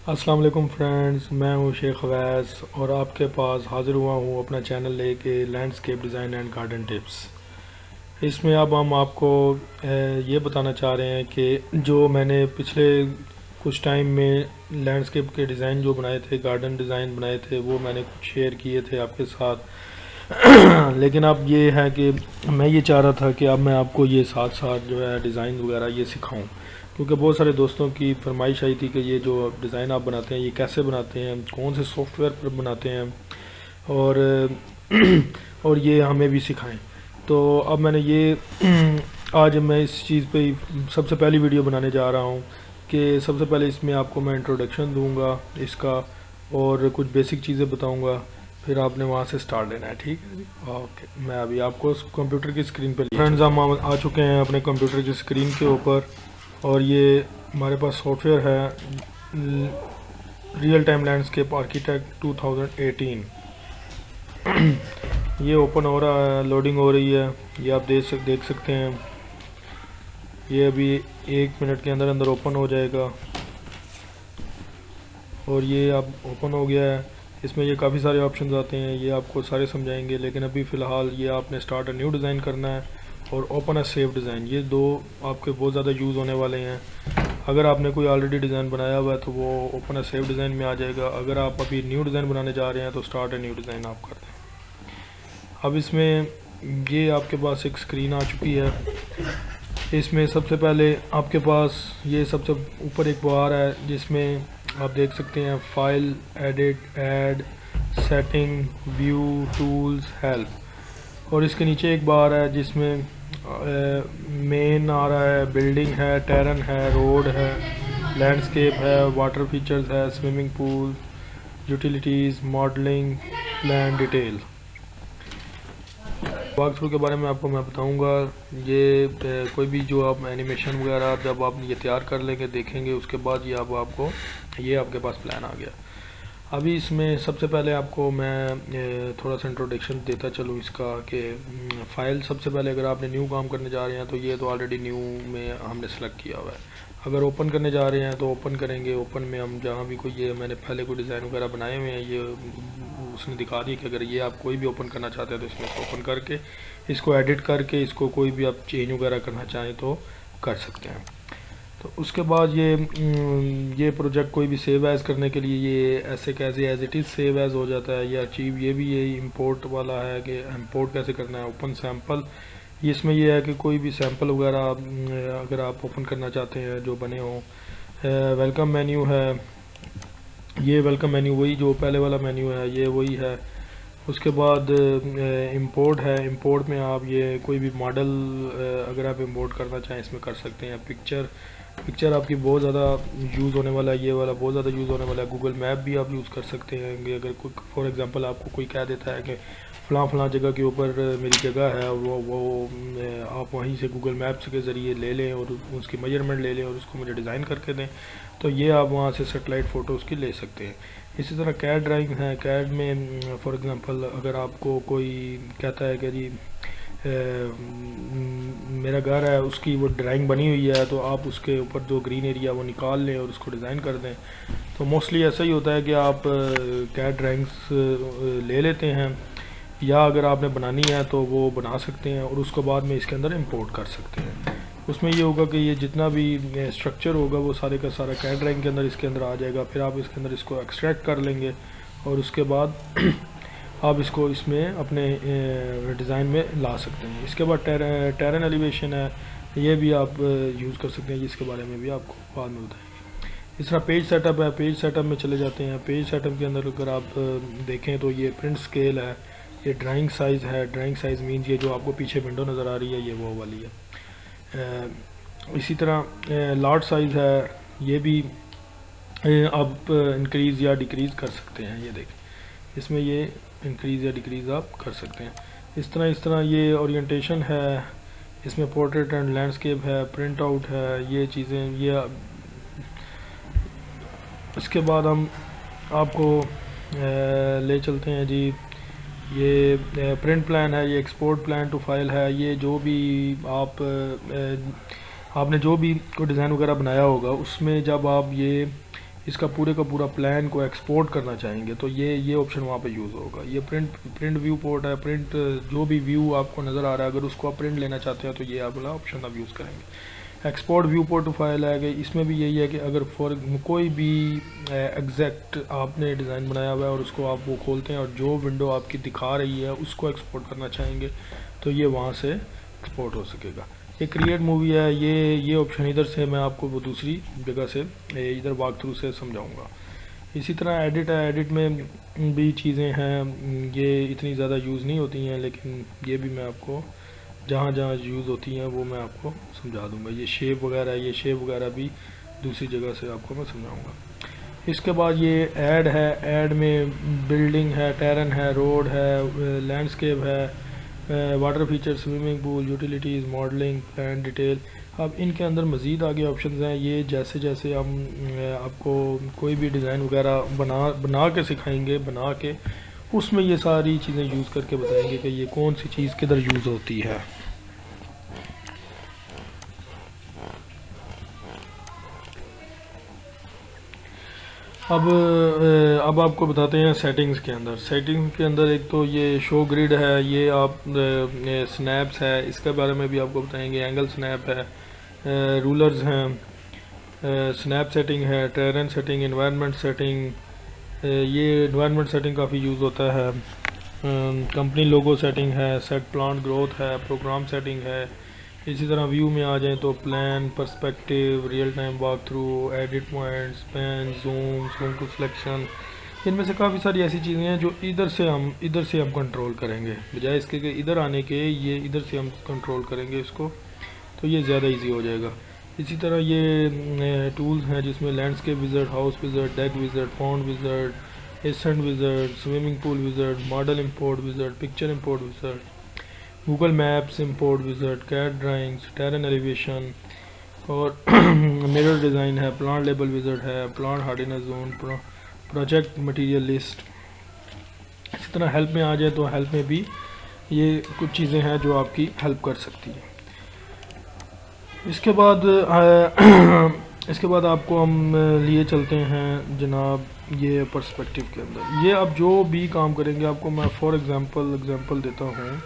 अस्सलाम वालेकुम फ्रेंड्स, मैं हूं शेख अवैस और आपके पास हाज़िर हुआ हूं अपना चैनल लेके landscape design and garden tips. इसमें अब हम आपको ये बताना चाह रहे हैं कि जो मैंने पिछले कुछ टाइम में लैंडस्केप के डिज़ाइन जो बनाए थे, गार्डन डिज़ाइन बनाए थे, वो मैंने कुछ शेयर किए थे आपके साथ। लेकिन अब ये है कि मैं ये चाह रहा था कि अब मैं आपको ये साथ साथ जो है डिज़ाइन वगैरह ये सिखाऊं, क्योंकि बहुत सारे दोस्तों की फरमाइश आई थी कि ये जो डिज़ाइन आप बनाते हैं ये कैसे बनाते हैं, कौन से सॉफ्टवेयर पर बनाते हैं, और और ये हमें भी सिखाएं। तो अब मैंने ये आज मैं इस चीज़ पे सबसे पहली वीडियो बनाने जा रहा हूँ कि सबसे पहले इसमें आपको मैं इंट्रोडक्शन दूंगा इसका और कुछ बेसिक चीज़ें बताऊंगा, फिर आपने वहाँ से स्टार्ट लेना है। ठीक है जी, ओके। मैं अभी आपको कंप्यूटर की स्क्रीन पर फ्रेंड्स हम आ चुके हैं अपने कंप्यूटर की स्क्रीन के ऊपर, और ये हमारे पास सॉफ्टवेयर है रियल टाइम लैंडस्केप आर्किटेक्ट 2018। ये ओपन हो रहा है, लोडिंग हो रही है, ये आप देख सकते हैं। ये अभी 1 मिनट के अंदर अंदर ओपन हो जाएगा और ये अब ओपन हो गया है। इसमें ये काफ़ी सारे ऑप्शंस आते हैं, ये आपको सारे समझाएंगे, लेकिन अभी फ़िलहाल ये आपने स्टार्ट अ न्यू डिज़ाइन करना है और ओपन अ सेव डिज़ाइन, ये दो आपके बहुत ज़्यादा यूज़ होने वाले हैं। अगर आपने कोई ऑलरेडी डिज़ाइन बनाया हुआ है तो वो ओपन अ सेव डिज़ाइन में आ जाएगा। अगर आप अभी न्यू डिज़ाइन बनाने जा रहे हैं तो स्टार्ट अ न्यू डिज़ाइन आप कर दें। अब इसमें ये आपके पास एक स्क्रीन आ चुकी है। इसमें सबसे पहले आपके पास ये सबसे ऊपर एक बार है जिसमें आप देख सकते हैं file, edit, add, setting, view, tools, help, और इसके नीचे एक बार है जिसमें मेन आ रहा है, बिल्डिंग है, टेरन है, रोड है, लैंडस्केप है, वाटर फीचर्स है, swimming pool, utilities, modelling, plan, detail. Walk through के बारे में आपको मैं बताऊंगा। ये कोई भी जो आप एनिमेशन वगैरह जब आप ये तैयार कर लेंगे, देखेंगे, उसके बाद ये अब आपको ये आपके पास प्लान आ गया। अभी इसमें सबसे पहले आपको मैं थोड़ा सा इंट्रोडक्शन देता चलूँ इसका कि फ़ाइल सबसे पहले अगर आपने न्यू काम करने जा रहे हैं तो ये तो ऑलरेडी न्यू में हमने सेलेक्ट किया हुआ है। अगर ओपन करने जा रहे हैं तो ओपन करेंगे। ओपन में हम जहाँ भी कोई ये मैंने पहले कोई डिज़ाइन वगैरह बनाए हुए हैं, ये उसने दिखा दी कि अगर ये आप कोई भी ओपन करना चाहते हैं तो इसमें ओपन करके इसको एडिट करके इसको कोई भी आप चेंज वगैरह करना चाहें तो कर सकते हैं। तो उसके बाद ये प्रोजेक्ट कोई भी सेव एज़ करने के लिए ये ऐसे कैसे as it is save as हो जाता है, ये अचीव, ये भी ये इंपोर्ट वाला है कि इंपोर्ट कैसे करना है। ओपन सैम्पल, इसमें ये है कि कोई भी सैम्पल वगैरह अगर आप ओपन करना चाहते हैं जो बने हों। वेलकम मेन्यू है, ये वेलकम मेन्यू वही जो पहले वाला मेन्यू है, ये वही है। उसके बाद इंपोर्ट है, इंपोर्ट में आप ये कोई भी मॉडल अगर आप इंपोर्ट करना चाहें इसमें कर सकते हैं। पिक्चर आपकी बहुत ज़्यादा यूज़ होने वाला है, ये वाला बहुत ज़्यादा यूज़ होने वाला है। गूगल मैप भी आप यूज़ कर सकते हैं कि अगर कोई फॉर एग्जांपल आपको कोई कह देता है कि फ़लाँ जगह के ऊपर मेरी जगह है, वो आप वहीं से गूगल मैप्स के ज़रिए ले लें और उसकी मेजरमेंट ले लें और उसको मुझे डिज़ाइन करके दें, तो ये आप वहाँ से सेटेलाइट फ़ोटो उसकी ले सकते हैं। इसी तरह कैड ड्राइंग है, कैड में फॉर एग्ज़ाम्पल अगर आपको कोई कहता है कि जी मेरा घर है, उसकी वो ड्राइंग बनी हुई है, तो आप उसके ऊपर जो ग्रीन एरिया वो निकाल लें और उसको डिज़ाइन कर दें। तो मोस्टली ऐसा ही होता है कि आप कैड ड्राइंग्स ले लेते हैं, या अगर आपने बनानी है तो वो बना सकते हैं और उसको बाद में इसके अंदर इंपोर्ट कर सकते हैं। उसमें ये होगा कि ये जितना भी स्ट्रक्चर होगा वो सारे का सारा कैड ड्राइंग के अंदर इसके अंदर आ जाएगा। फिर आप इसके अंदर इसको एक्सट्रैक्ट कर लेंगे और उसके बाद आप इसको इसमें अपने डिज़ाइन में ला सकते हैं। इसके बाद टेरन एलिवेशन है, ये भी आप यूज़ कर सकते हैं, जिसके बारे में भी आपको बाद में बताएंगे। इस तरह पेज सेटअप है, पेज सेटअप में चले जाते हैं। पेज सेटअप के अंदर अगर आप देखें तो ये प्रिंट स्केल है, ये ड्राइंग साइज़ है। ड्राइंग साइज़ मीन्स ये जो आपको पीछे विंडो नज़र आ रही है ये वो वाली है। इसी तरह लार्ज साइज़ है, ये भी आप इंक्रीज़ या डिक्रीज़ कर सकते हैं। ये देखें, इसमें ये इंक्रीज़ या डिक्रीज़ आप कर सकते हैं। इस तरह ये ओरिएंटेशन है, इसमें पोर्ट्रेट एंड लैंडस्केप है, प्रिंट आउट है, ये चीज़ें ये। इसके बाद हम आपको ले चलते हैं जी, ये प्रिंट प्लान है, ये एक्सपोर्ट प्लान टू फाइल है। ये जो भी आपने जो भी कोई डिज़ाइन वगैरह बनाया होगा उसमें जब आप ये इसका पूरे का पूरा प्लान को एक्सपोर्ट करना चाहेंगे तो ये ऑप्शन वहाँ पे यूज़ होगा। ये प्रिंट व्यू पोर्ट है, प्रिंट जो भी व्यू आपको नज़र आ रहा है अगर उसको आप प्रिंट लेना चाहते हैं तो ये आप वाला ऑप्शन आप यूज़ करेंगे। एक्सपोर्ट व्यू पोर्ट फाइल है कि इसमें भी यही है कि अगर फॉर कोई भी एग्जैक्ट आपने डिज़ाइन बनाया हुआ है और उसको आप वो खोलते हैं और जो विंडो आपकी दिखा रही है उसको एक्सपोर्ट करना चाहेंगे तो ये वहाँ से एक्सपोर्ट हो सकेगा। ये क्रिएट मूवी है, ये ऑप्शन इधर से मैं आपको वो दूसरी जगह से इधर वॉक थ्रू से समझाऊंगा। इसी तरह एडिट है, एडिट में भी चीज़ें हैं, ये इतनी ज़्यादा यूज़ नहीं होती हैं लेकिन ये भी मैं आपको जहाँ जहाँ यूज़ होती हैं वो मैं आपको समझा दूंगा। ये शेप वगैरह भी दूसरी जगह से आपको मैं समझाऊंगा। इसके बाद ये ऐड है, ऐड में बिल्डिंग है, टेरन है, रोड है, लैंडस्केप है, water feature, swimming pool, utilities, modelling, plan detail. अब इनके अंदर मज़ीद आगे ऑप्शंस हैं। ये जैसे जैसे हम आपको कोई भी डिज़ाइन वगैरह बना के सिखाएंगे, बना के उसमें ये सारी चीज़ें यूज़ करके बताएंगे कि ये कौन सी चीज़ किधर यूज़ होती है। अब आपको बताते हैं सेटिंग्स के अंदर एक तो ये शो ग्रिड है, ये आप स्नैप्स है, इसके बारे में भी आपको बताएंगे। एंगल स्नैप है, रूलर्स हैं, स्नैप सेटिंग है, टेरेन सेटिंग, एनवायरनमेंट सेटिंग, ये एनवायरनमेंट सेटिंग काफ़ी यूज़ होता है। कंपनी लोगो सेटिंग है, सेट प्लांट ग्रोथ है, प्रोग्राम सेटिंग है। इसी तरह व्यू में आ जाएं तो plan, perspective, real time walk through, edit points, pen, zoom to selection, इनमें से काफ़ी सारी ऐसी चीज़ें हैं जो इधर से हम कंट्रोल करेंगे, बजाय इसके कि इधर आने के ये इधर से हम कंट्रोल करेंगे इसको, तो ये ज़्यादा इजी हो जाएगा। इसी तरह ये टूल्स हैं जिसमें landscape wizard, house wizard, deck wizard, pond wizard, ascent wizard, swimming pool wizard, model import wizard, picture import wizard, Google maps import wizard, CAD drawings, terrain elevation और मिरर डिज़ाइन है, plant label wizard है, plant hardiness zone, project material list. इसी तरह help में आ जाए तो help में भी ये कुछ चीज़ें हैं जो आपकी हेल्प कर सकती हैं। इसके बाद आपको हम लिए चलते हैं जनाब ये पर्सपेक्टिव के अंदर। ये अब जो भी काम करेंगे आपको मैं फॉर एग्जांपल देता हूँ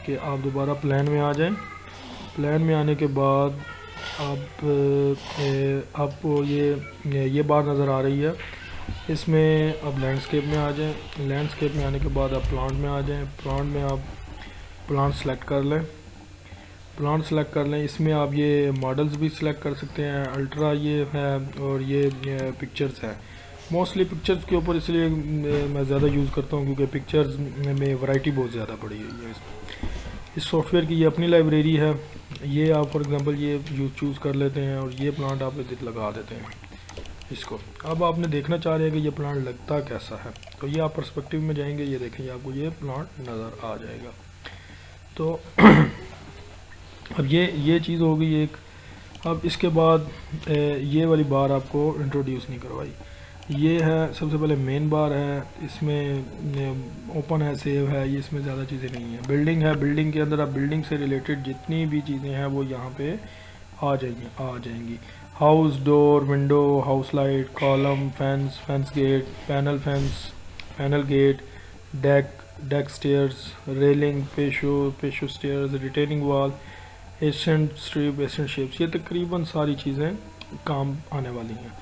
कि आप दोबारा प्लान में आ जाएं। प्लान में आने के बाद आपको ये बार नज़र आ रही है, इसमें अब लैंडस्केप में आ जाएं। लैंडस्केप में आने के बाद आप प्लांट में आ जाएं। प्लांट में आप प्लांट सेलेक्ट कर लें। इसमें आप ये मॉडल्स भी सिलेक्ट कर सकते हैं, अल्ट्रा ये है और ये पिक्चर्स है। मोस्टली पिक्चर्स के ऊपर इसलिए मैं ज़्यादा यूज़ करता हूँ क्योंकि पिक्चर्स में वैरायटी बहुत ज़्यादा पड़ी हुई है। इस सॉफ्टवेयर की ये अपनी लाइब्रेरी है। ये आप फॉर एग्जांपल ये चूज़ कर लेते हैं और ये प्लांट आप इधर लगा देते हैं इसको। अब आपने देखना चाह रहे हैं कि ये प्लांट लगता कैसा है, तो ये आप पर्सपेक्टिव में जाएंगे, ये देखेंगे आपको ये प्लांट नज़र आ जाएगा। तो अब ये चीज़ हो गई एक। अब इसके बाद ये वाली बार आपको इंट्रोड्यूस नहीं करवाई। ये है सबसे पहले मेन बार है, इसमें ओपन है, सेव है, ये इसमें ज़्यादा चीज़ें नहीं है। बिल्डिंग है, बिल्डिंग के अंदर आप बिल्डिंग से रिलेटेड जितनी भी चीज़ें हैं वो यहाँ पे आ जाएंगी। House, door, window, house light, column, fence gate, panel gate, deck stairs, railing, patio stairs, retaining wall, accent strip, accent shapes, ये तकरीबन सारी चीज़ें काम आने वाली हैं।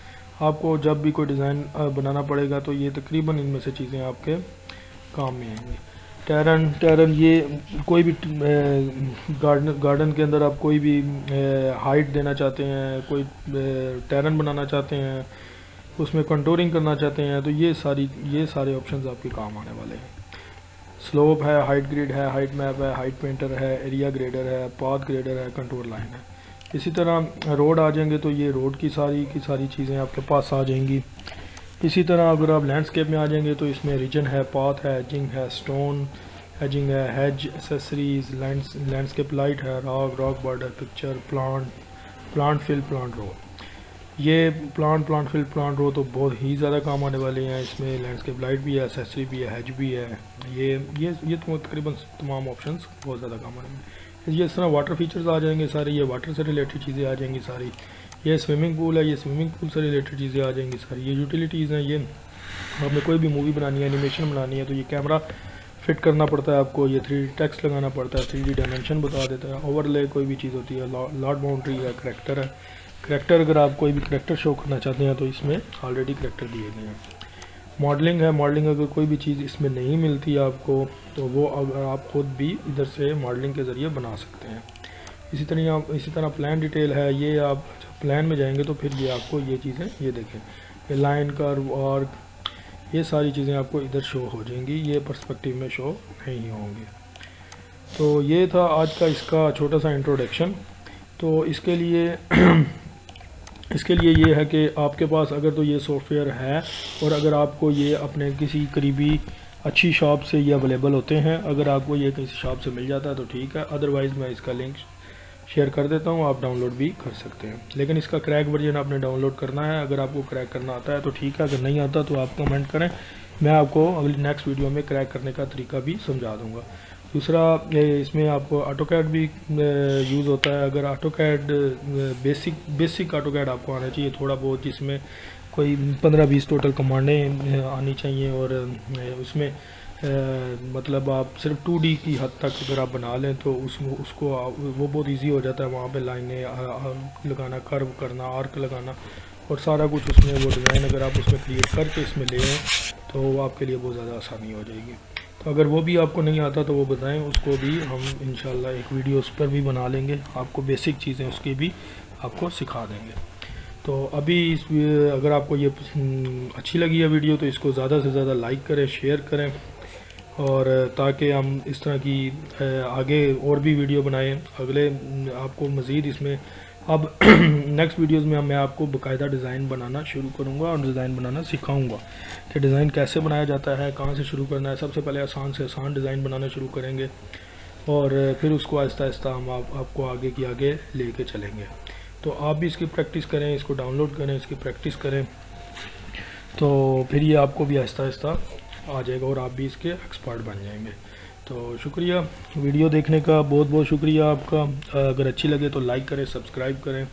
आपको जब भी कोई डिज़ाइन बनाना पड़ेगा तो ये तकरीबन इनमें से चीज़ें आपके काम में आएंगी। टेरन ये कोई भी गार्डन के अंदर आप कोई भी हाइट देना चाहते हैं, कोई टेरन बनाना चाहते हैं, उसमें कंटूरिंग करना चाहते हैं, तो ये सारे ऑप्शंस आपके काम आने वाले हैं। स्लोप है, हाइट ग्रिड है, हाइट मैप है, हाइट पेंटर है, एरिया ग्रेडर है, पाथ ग्रेडर है, कंटूर लाइन है। इसी तरह रोड आ जाएंगे तो ये रोड की सारी चीज़ें आपके पास आ जाएंगी। इसी तरह अगर आप लैंडस्केप में आ जाएंगे तो इसमें रीजन है, पाथ है, एजिंग है, स्टोन एजिंग है, हेज एसेसरीज, लैंडस्केप लाइट है, rock border, picture, plant fill, plant row. ये प्लांट फिल, प्लांट रो तो बहुत ही ज़्यादा काम आने वाले हैं। इसमें लैंडस्केप लाइट भी है, एसेसरी भी है, हेज भी है। ये तो तकरीबन तमाम ऑप्शंस बहुत ज़्यादा काम आने वाले हैं। ये इस तरह वाटर फीचर्स आ जाएंगे सारे, ये वाटर से रिलेटेड चीज़ें आ जाएंगी सारी। ये स्विमिंग पूल है, ये स्विमिंग पूल से रिलेटेड चीज़ें आ जाएंगी सारी। ये यूटिलिटीज़ हैं, ये आपने कोई भी मूवी बनानी है, एनिमेशन बनानी है तो ये कैमरा फिट करना पड़ता है आपको, ये 3D टेक्स्ट लगाना पड़ता है, 3D डायमेंशन बता देता है, ओवरले कोई भी चीज़ होती है, लॉट बाउंड्री है, करैक्टर है। करैक्टर अगर आप कोई भी करैक्टर शो करना चाहते हैं तो इसमें ऑलरेडी करैक्टर दिए गए हैं। मॉडलिंग है, मॉडलिंग अगर कोई भी चीज़ इसमें नहीं मिलती आपको तो वो अगर आप खुद भी इधर से मॉडलिंग के ज़रिए बना सकते हैं। इसी तरह प्लान डिटेल है, ये आप प्लान में जाएंगे तो फिर ये आपको ये चीज़ें, ये देखें, ये लाइन कर्व और ये सारी चीज़ें आपको इधर शो हो जाएंगी, ये पर्सपेक्टिव में शो नहीं होंगे। तो ये था आज का इसका छोटा सा इंट्रोडक्शन। तो इसके लिए ये है कि आपके पास अगर तो ये सॉफ्टवेयर है और अगर आपको ये अपने किसी करीबी अच्छी शॉप से ये अवेलेबल होते हैं, अगर आपको ये किसी शॉप से मिल जाता है तो ठीक है, अदरवाइज़ मैं इसका लिंक शेयर कर देता हूँ, आप डाउनलोड भी कर सकते हैं। लेकिन इसका क्रैक वर्जन आपने डाउनलोड करना है। अगर आपको क्रैक करना आता है तो ठीक है, अगर नहीं आता तो आप कमेंट करें, मैं आपको अगली नेक्स्ट वीडियो में क्रैक करने का तरीका भी समझा दूँगा। दूसरा, इसमें आपको ऑटोकैड भी यूज़ होता है। अगर ऑटोकैड बेसिक ऑटोकैड आपको आना चाहिए थोड़ा बहुत, जिसमें कोई 15-20 टोटल कमांडें आनी चाहिए और उसमें मतलब आप सिर्फ 2D की हद तक अगर आप बना लें तो उसको वो बहुत इजी हो जाता है। वहाँ पे लाइनें लगाना, कर्व करना, आर्क लगाना और सारा कुछ उसमें वो डिज़ाइन अगर आप उसमें क्रिएट करके इसमें ले आएँ तो वो आपके लिए बहुत ज़्यादा आसानी हो जाएगी। तो अगर वो भी आपको नहीं आता तो वो बताएं, उसको भी हम इंशाल्लाह एक वीडियो उस पर भी बना लेंगे, आपको बेसिक चीज़ें उसकी भी आपको सिखा देंगे। तो अभी अगर आपको ये अच्छी लगी है वीडियो तो इसको ज़्यादा से ज़्यादा लाइक करें, शेयर करें, और ताकि हम इस तरह की आगे और भी वीडियो बनाएं। अगले आपको मज़ीद इसमें अब नेक्स्ट वीडियोस में मैं आपको बाकायदा डिज़ाइन बनाना शुरू करूँगा और डिज़ाइन बनाना सिखाऊंगा कि डिज़ाइन कैसे बनाया जाता है, कहाँ से शुरू करना है। सबसे पहले आसान से आसान डिज़ाइन बनाना शुरू करेंगे और फिर उसको आहिस्ता आहिस्ता हम आपको आगे की आगे लेके चलेंगे। तो आप भी इसकी प्रैक्टिस करें, इसको डाउनलोड करें, इसकी प्रैक्टिस करें, तो फिर ये आपको भी आहिस्ता आहिस्ता आ जाएगा और आप भी इसके एक्सपर्ट बन जाएंगे। तो शुक्रिया वीडियो देखने का, बहुत बहुत शुक्रिया आपका। अगर अच्छी लगे तो लाइक करें, सब्सक्राइब करें